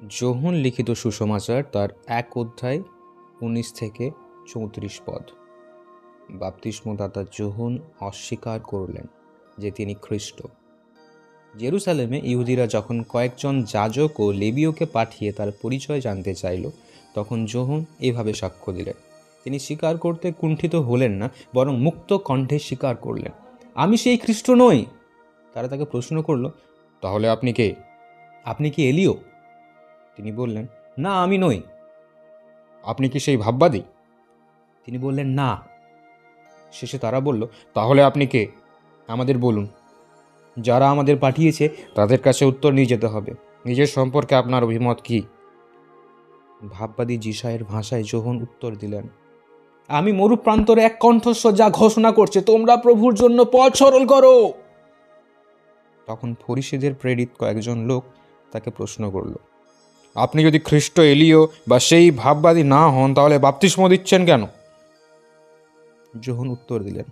যোহন লিখিত সুসমাচার তার 1 অধ্যায় 19 থেকে 34 পদ। বাপ্তিস্মদাতা যোহন অস্বীকার করলেন যে তিনি খ্রিস্ট। জেরুসালেমে ইহুদিরা যখন কয়েকজন যাজক ও লেবীয়কে পাঠিয়ে তার পরিচয় জানতে চাইল, তখন যোহন এভাবে সাক্ষ্য দিলেন। তিনি স্বীকার করতে কুণ্ঠিত হলেন না, বরং মুক্ত কণ্ঠে স্বীকার করলেন, আমি সেই খ্রিস্ট নই। তারা তাকে প্রশ্ন করল, তাহলে আপনি কে? আপনি কি এলিও? তিনি বললেন, না, আমি নই। আপনি কি সেই ভাববাদী? তিনি বললেন, না। শেষে তারা বলল, তাহলে আপনি কে? আমাদের বলুন। যারা আমাদের পাঠিয়েছে তাদের কাছে উত্তর নিয়ে যেতে হবে। নিজের সম্পর্কে আপনার অভিমত কি? ভাববাদী যিশায়ের ভাষায় যোহন উত্তর দিলেন, আমি মরুপ্রান্তরে এক কণ্ঠস্বর যা ঘোষণা করছে, তোমরা প্রভুর জন্য পথ সরল করো। তখন ফরিসীদের প্রেরিত কয়েকজন লোক তাকে প্রশ্ন করল, আপনি যদি খ্রিস্ট এলিও বা সেই ভাববাদী না হন, তাহলে বাপ্তিস্ম দিচ্ছেন কেন? যোহন উত্তর দিলেন,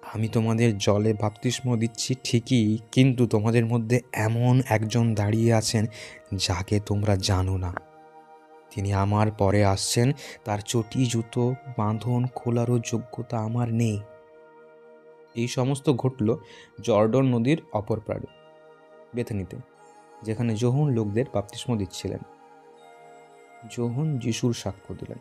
আমি তোমাদের জলে বাপ্তিস্ম দিচ্ছি ঠিকই, কিন্তু তোমাদের মধ্যে এমন একজন দাঁড়িয়ে আছেন যাকে তোমরা জানো না। তিনি আমার পরে আসছেন, তার চটি জুতো বাঁধন খোলারও যোগ্যতা আমার নেই। এই সমস্ত ঘটল জর্ডন নদীর অপর পাড়ে বেথনিতে, যেখানে যোহন লোকদের বাপ্তিস্ম দিচ্ছিলেন। যোহন যিশুর সাক্ষ্য দিলেন।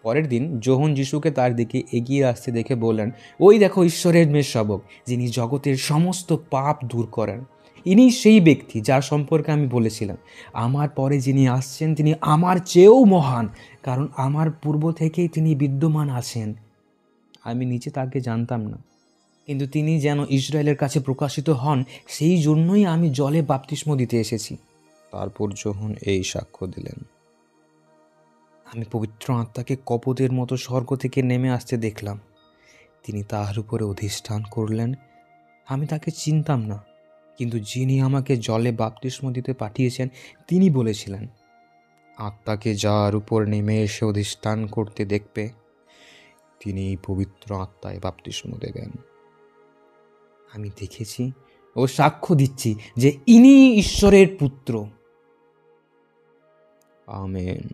পরের দিন যোহন যিশুকে তার দিকে এগিয়ে আসতে দেখে বললেন, ওই দেখো ঈশ্বরের মেয়ে শাবক, যিনি জগতের সমস্ত পাপ দূর করেন। ইনি সেই ব্যক্তি যার সম্পর্কে আমি বলেছিলাম, আমার পরে যিনি আসছেন তিনি আমার চেয়েও মহান, কারণ আমার পূর্ব থেকেই তিনি বিদ্যমান আছেন। আমি নিজে তাকে জানতাম না, কিন্তু তিনি যেন ইসরায়েলের কাছে প্রকাশিত হন, সেই জন্যই আমি জলে বাপ্তিস্ম দিতে এসেছি। তারপর যোহন এই সাক্ষ্য দিলেন, আমি পবিত্র আত্মাকে কপোতের মতো স্বর্গ থেকে নেমে আসতে দেখলাম। তিনি তাহার উপরে অধিষ্ঠান করলেন। আমি তাকে চিনতাম না, কিন্তু যিনি আমাকে জলে বাপ্তিস্ম দিতে পাঠিয়েছেন তিনি বলেছিলেন, আত্মাকে যার উপর নেমে এসে অধিষ্ঠান করতে দেখবে, তিনি পবিত্র আত্মায় বাপ্তিস্ম দেবেন। আমি দেখেছি ও সাক্ষ্য দিচ্ছি যে ইনি ঈশ্বরের পুত্র। আমেন।